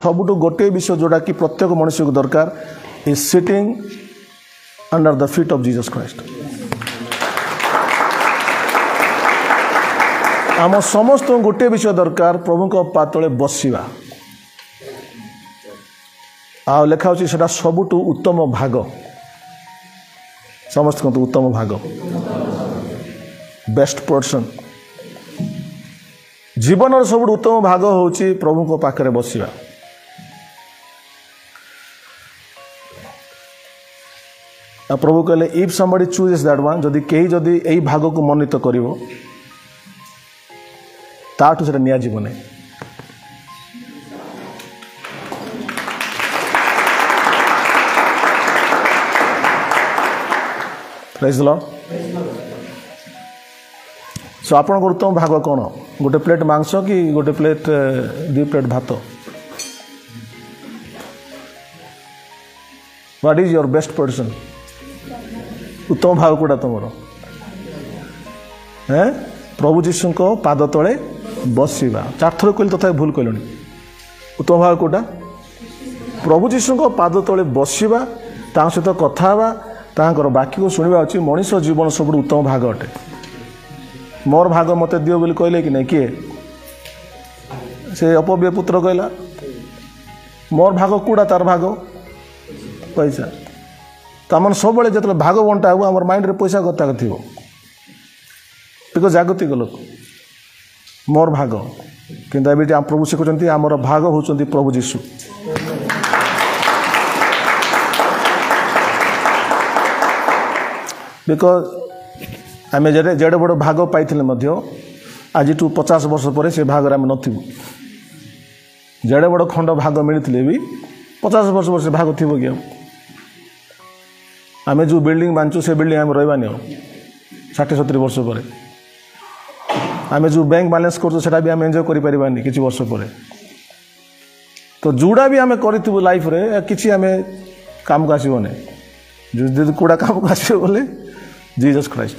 सबुठ गोटे विषय जोड़ा कि प्रत्येक मनुष्य को दरकार is sitting under the feet of Jesus Christ. आम समस्त गोटे विषय दरकार प्रभु को पातले बसवा आ लेखा होची सेटा सबुठ उत्तम भाग समस्त को उत्तम भाग बेस्ट पर्सन जीवन सबुठ उत्तम भाग होची प्रभु को पाखरे बसवा। प्रभु कहले if somebody chooses that one जदि कहीं जदि यही भाग को मनोनीत करिवो ताठू से निया जीवन प्रेज द लॉर्ड। सो आपण उत्तम भाग कौन गोटे प्लेट मांस कि गोटे प्लेट दु प्लेट भात what is your best person उत्तम भाव कौटा तुम प्रभु जीशु को पाद तले बसवा चार थर कहली तथा भूल कहल उत्तम भाव कौटा प्रभु जीशु को पाद तले बसवा सहित कथा तांकर बाकी को शुणा अच्छी मनीष जीवन सब उत्तम भाग अटे। मोर भाग मत दियो बोली कहले कि नहीं किए से अपव्य पुत्र कहला मोर भाग कौटा तार भाग पैसा तमन सब जो भाग बंटा हो आम माइंड रे पैसा गता थी बिकज जागतिक लोक मोर भाग किंतु अभी आम प्रभु से कहते आमर भाग होचंती प्रभु जीशु। बिकज आम जेड़े बड़ भाग पाई आज 50 वर्ष पर से भाग आम नथु जेड़े बड़ खंड भाग मिलते भी 50 वर्ष पर से भाग थी कि आम जो बिल्डिंग बांचु से बिल्डिंग आम रही 60-70 वर्ष पर आम जो बैंक बैलेंस कर भी आम एंजॉय करें किसी वर्ष पर तो जोड़ा भी आम करूँ लाइफ रे किसी आम काम को आसबनी जो कूड़ा काम को आसो बोले जीसस क्राइस्ट।